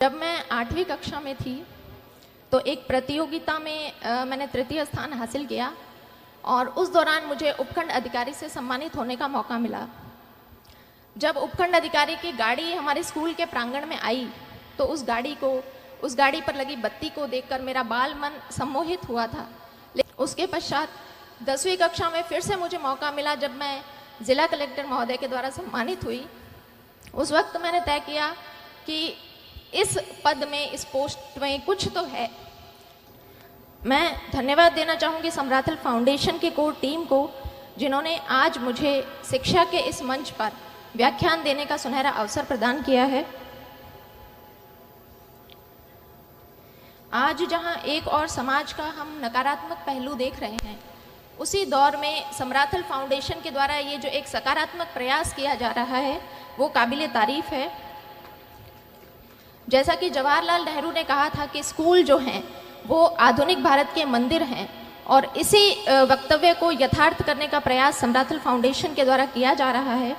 जब मैं 8वीं कक्षा में थी तो एक प्रतियोगिता में मैंने तृतीय स्थान हासिल किया और उस दौरान मुझे उपखंड अधिकारी से सम्मानित होने का मौका मिला। जब उपखंड अधिकारी की गाड़ी हमारे स्कूल के प्रांगण में आई तो उस गाड़ी पर लगी बत्ती को देखकर मेरा बाल मन सम्मोहित हुआ था। लेकिन उसके पश्चात 10वीं कक्षा में फिर से मुझे मौका मिला जब मैं जिला कलेक्टर महोदय के द्वारा सम्मानित हुई। उस वक्त मैंने तय किया कि इस पद में, इस पोस्ट में कुछ तो है। मैं धन्यवाद देना चाहूँगी समराथल फाउंडेशन की कोर टीम को, जिन्होंने आज मुझे शिक्षा के इस मंच पर व्याख्यान देने का सुनहरा अवसर प्रदान किया है। आज जहां एक और समाज का हम नकारात्मक पहलू देख रहे हैं, उसी दौर में समराथल फाउंडेशन के द्वारा ये जो एक सकारात्मक प्रयास किया जा रहा है वो काबिले तारीफ है। जैसा कि जवाहरलाल नेहरू ने कहा था कि स्कूल जो हैं वो आधुनिक भारत के मंदिर हैं, और इसी वक्तव्य को यथार्थ करने का प्रयास समराथल फाउंडेशन के द्वारा किया जा रहा है।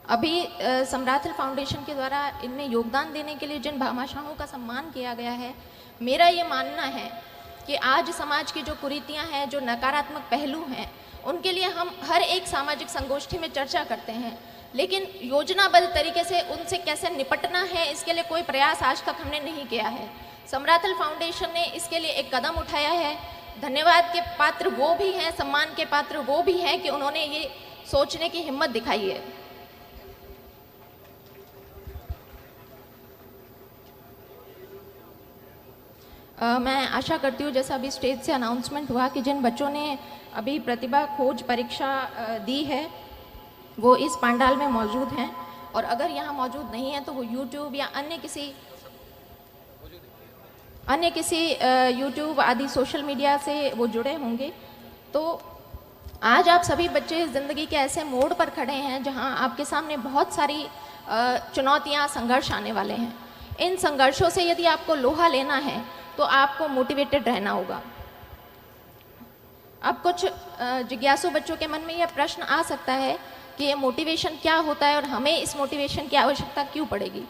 अभी समराथल फाउंडेशन के द्वारा इनमें योगदान देने के लिए जिन भामाशाहों का सम्मान किया गया है, मेरा ये मानना है कि आज समाज की जो कुरीतियां हैं, जो नकारात्मक पहलू हैं, उनके लिए हम हर एक सामाजिक संगोष्ठी में चर्चा करते हैं, लेकिन योजनाबद्ध तरीके से उनसे कैसे निपटना है इसके लिए कोई प्रयास आज तक हमने नहीं किया है। समराथल फाउंडेशन ने इसके लिए एक कदम उठाया है। धन्यवाद के पात्र वो भी हैं, सम्मान के पात्र वो भी हैं कि उन्होंने ये सोचने की हिम्मत दिखाई है। मैं आशा करती हूँ, जैसा अभी स्टेज से अनाउंसमेंट हुआ, कि जिन बच्चों ने अभी प्रतिभा खोज परीक्षा दी है वो इस पंडाल में मौजूद हैं, और अगर यहाँ मौजूद नहीं है तो वो यूट्यूब या अन्य किसी यूट्यूब आदि सोशल मीडिया से वो जुड़े होंगे। तो आज आप सभी बच्चे ज़िंदगी के ऐसे मोड़ पर खड़े हैं जहाँ आपके सामने बहुत सारी चुनौतियाँ, संघर्ष आने वाले हैं। इन संघर्षों से यदि आपको लोहा लेना है तो आपको मोटिवेटेड रहना होगा। अब कुछ जिज्ञासु बच्चों के मन में यह प्रश्न आ सकता है कि ये मोटिवेशन क्या होता है और हमें इस मोटिवेशन की आवश्यकता क्यों पड़ेगी।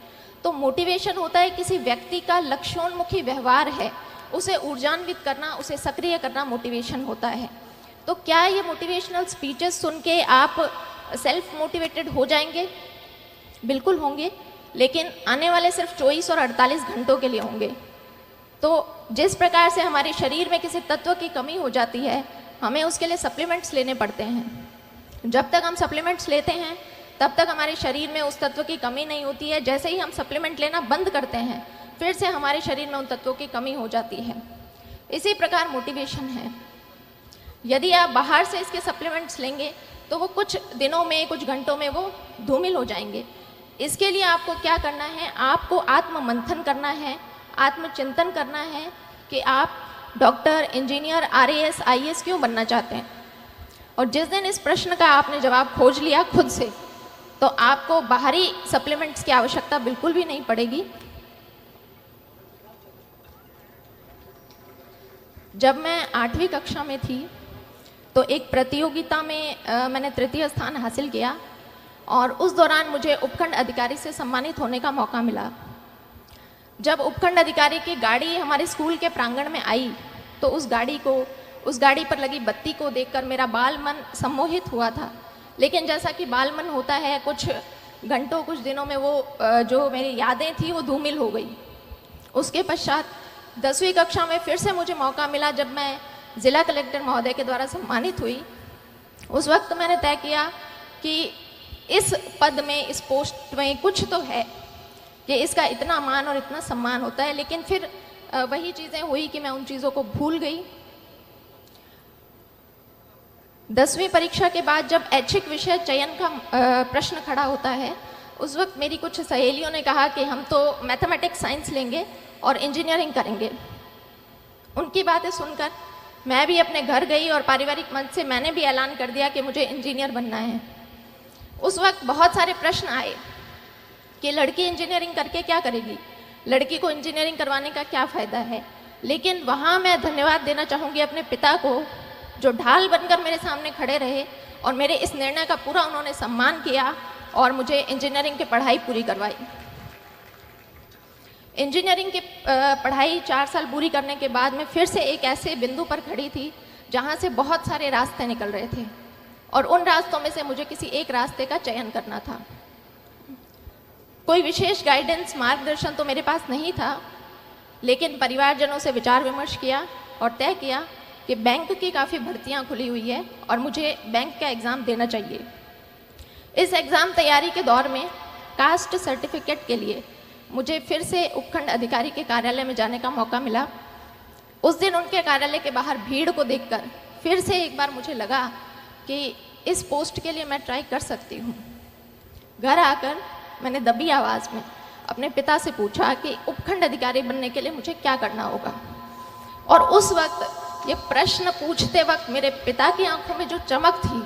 तो मोटिवेशन होता है किसी व्यक्ति का लक्ष्योन्मुखी व्यवहार है, उसे ऊर्जान्वित करना, उसे सक्रिय करना मोटिवेशन होता है। तो क्या ये मोटिवेशनल स्पीचेस सुन के आप सेल्फ मोटिवेटेड हो जाएंगे? बिल्कुल होंगे, लेकिन आने वाले सिर्फ 24 और 48 घंटों के लिए होंगे। तो जिस प्रकार से हमारे शरीर में किसी तत्व की कमी हो जाती है, हमें उसके लिए सप्लीमेंट्स लेने पड़ते हैं। जब तक हम सप्लीमेंट्स लेते हैं तब तक हमारे शरीर में उस तत्व की कमी नहीं होती है। जैसे ही हम सप्लीमेंट लेना बंद करते हैं, फिर से हमारे शरीर में उन तत्वों की कमी हो जाती है। इसी प्रकार मोटिवेशन है। यदि आप बाहर से इसके सप्लीमेंट्स लेंगे तो वो कुछ दिनों में, कुछ घंटों में वो धूमिल हो जाएंगे। इसके लिए आपको क्या करना है? आपको आत्म मंथन करना है, आत्मचिंतन करना है कि आप डॉक्टर, इंजीनियर, RAS, IAS क्यों बनना चाहते हैं। और जिस दिन इस प्रश्न का आपने जवाब खोज लिया खुद से, तो आपको बाहरी सप्लीमेंट्स की आवश्यकता बिल्कुल भी नहीं पड़ेगी। जब मैं 8वीं कक्षा में थी तो एक प्रतियोगिता में मैंने तृतीय स्थान हासिल किया और उस दौरान मुझे उपखंड अधिकारी से सम्मानित होने का मौका मिला। जब उपखंड अधिकारी की गाड़ी हमारे स्कूल के प्रांगण में आई तो उस गाड़ी पर लगी बत्ती को देखकर मेरा बाल मन सम्मोहित हुआ था। लेकिन जैसा कि बाल मन होता है, कुछ घंटों, कुछ दिनों में वो जो मेरी यादें थी वो धूमिल हो गई। उसके पश्चात 10वीं कक्षा में फिर से मुझे मौका मिला जब मैं जिला कलेक्टर महोदय के द्वारा सम्मानित हुई। उस वक्त मैंने तय किया कि इस पद में, इस पोस्ट में कुछ तो है कि इसका इतना मान और इतना सम्मान होता है। लेकिन फिर वही चीज़ें हुई कि मैं उन चीज़ों को भूल गई। 10वीं परीक्षा के बाद जब ऐच्छिक विषय चयन का प्रश्न खड़ा होता है, उस वक्त मेरी कुछ सहेलियों ने कहा कि हम तो मैथमेटिक्स, साइंस लेंगे और इंजीनियरिंग करेंगे। उनकी बातें सुनकर मैं भी अपने घर गई और पारिवारिक मंच से मैंने भी ऐलान कर दिया कि मुझे इंजीनियर बनना है। उस वक्त बहुत सारे प्रश्न आए कि लड़की इंजीनियरिंग करके क्या करेगी, लड़की को इंजीनियरिंग करवाने का क्या फ़ायदा है। लेकिन वहाँ मैं धन्यवाद देना चाहूँगी अपने पिता को, जो ढाल बनकर मेरे सामने खड़े रहे और मेरे इस निर्णय का पूरा उन्होंने सम्मान किया और मुझे इंजीनियरिंग की पढ़ाई पूरी करवाई। इंजीनियरिंग की पढ़ाई 4 साल पूरी करने के बाद मैं फिर से एक ऐसे बिंदु पर खड़ी थी जहाँ से बहुत सारे रास्ते निकल रहे थे और उन रास्तों में से मुझे किसी एक रास्ते का चयन करना था। कोई विशेष गाइडेंस मार्गदर्शन तो मेरे पास नहीं था, लेकिन परिवारजनों से विचार विमर्श किया और तय किया कि बैंक की काफ़ी भर्तियां खुली हुई है और मुझे बैंक का एग्ज़ाम देना चाहिए। इस एग्ज़ाम तैयारी के दौर में कास्ट सर्टिफिकेट के लिए मुझे फिर से उपखंड अधिकारी के कार्यालय में जाने का मौका मिला। उस दिन उनके कार्यालय के बाहर भीड़ को देखकर फिर से एक बार मुझे लगा कि इस पोस्ट के लिए मैं ट्राई कर सकती हूँ। घर आकर मैंने दबी आवाज़ में अपने पिता से पूछा कि उपखंड अधिकारी बनने के लिए मुझे क्या करना होगा। और उस वक्त ये प्रश्न पूछते वक्त मेरे पिता की आंखों में जो चमक थी,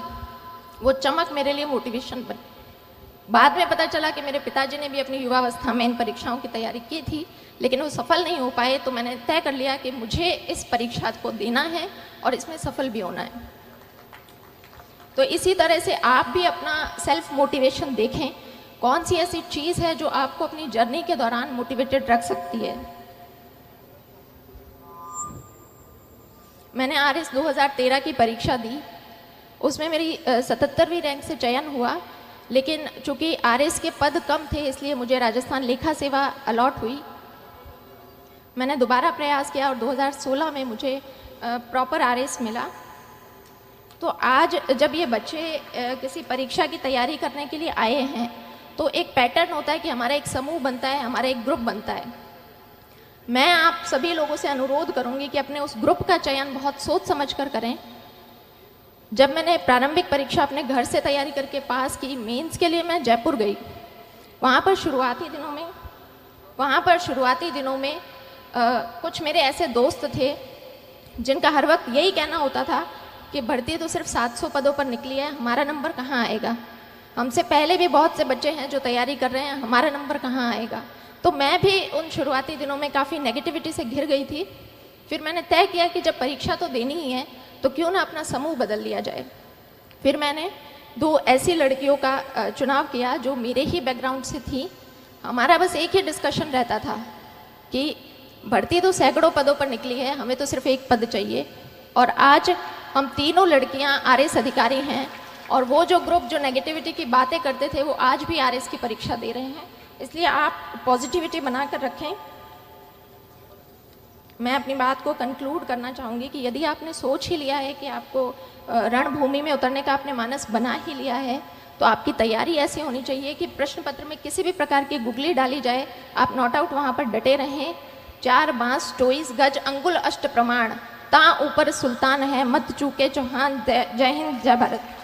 वो चमक मेरे लिए मोटिवेशन बनी। बाद में पता चला कि मेरे पिताजी ने भी अपनी युवावस्था में इन परीक्षाओं की तैयारी की थी, लेकिन वो सफल नहीं हो पाए। तो मैंने तय कर लिया कि मुझे इस परीक्षा को देना है और इसमें सफल भी होना है। तो इसी तरह से आप भी अपना सेल्फ मोटिवेशन देखें, कौन सी ऐसी चीज़ है जो आपको अपनी जर्नी के दौरान मोटिवेटेड रख सकती है। मैंने आरएस 2013 की परीक्षा दी, उसमें मेरी 77वीं रैंक से चयन हुआ, लेकिन चूंकि आरएस के पद कम थे इसलिए मुझे राजस्थान लेखा सेवा अलॉट हुई। मैंने दोबारा प्रयास किया और 2016 में मुझे प्रॉपर आरएस मिला। तो आज जब ये बच्चे किसी परीक्षा की तैयारी करने के लिए आए हैं तो एक पैटर्न होता है कि हमारा एक समूह बनता है, हमारा एक ग्रुप बनता है। मैं आप सभी लोगों से अनुरोध करूंगी कि अपने उस ग्रुप का चयन बहुत सोच समझ कर करें। जब मैंने प्रारंभिक परीक्षा अपने घर से तैयारी करके पास की, मेंस के लिए मैं जयपुर गई। वहाँ पर शुरुआती दिनों में कुछ मेरे ऐसे दोस्त थे जिनका हर वक्त यही कहना होता था कि भर्ती तो सिर्फ 700 पदों पर निकली है, हमारा नंबर कहाँ आएगा। हमसे पहले भी बहुत से बच्चे हैं जो तैयारी कर रहे हैं, हमारा नंबर कहाँ आएगा। तो मैं भी उन शुरुआती दिनों में काफ़ी नेगेटिविटी से घिर गई थी। फिर मैंने तय किया कि जब परीक्षा तो देनी ही है तो क्यों ना अपना समूह बदल लिया जाए। फिर मैंने 2 ऐसी लड़कियों का चुनाव किया जो मेरे ही बैकग्राउंड से थी। हमारा बस एक ही डिस्कशन रहता था कि भर्ती तो सैकड़ों पदों पर निकली है, हमें तो सिर्फ एक पद चाहिए। और आज हम तीनों लड़कियां आरएस अधिकारी हैं और वो जो ग्रुप जो नेगेटिविटी की बातें करते थे वो आज भी आरएस की परीक्षा दे रहे हैं। इसलिए आप पॉजिटिविटी बनाकर रखें। मैं अपनी बात को कंक्लूड करना चाहूँगी कि यदि आपने सोच ही लिया है कि आपको रणभूमि में उतरने का आपने मानस बना ही लिया है, तो आपकी तैयारी ऐसी होनी चाहिए कि प्रश्न पत्र में किसी भी प्रकार की गुगली डाली जाए, आप नॉट आउट वहाँ पर डटे रहें। 4 बांस 24 गज अंगुल अष्ट प्रमाण, ता ऊपर सुल्तान है मत चूके चौहान। जय हिंद, जय भारत।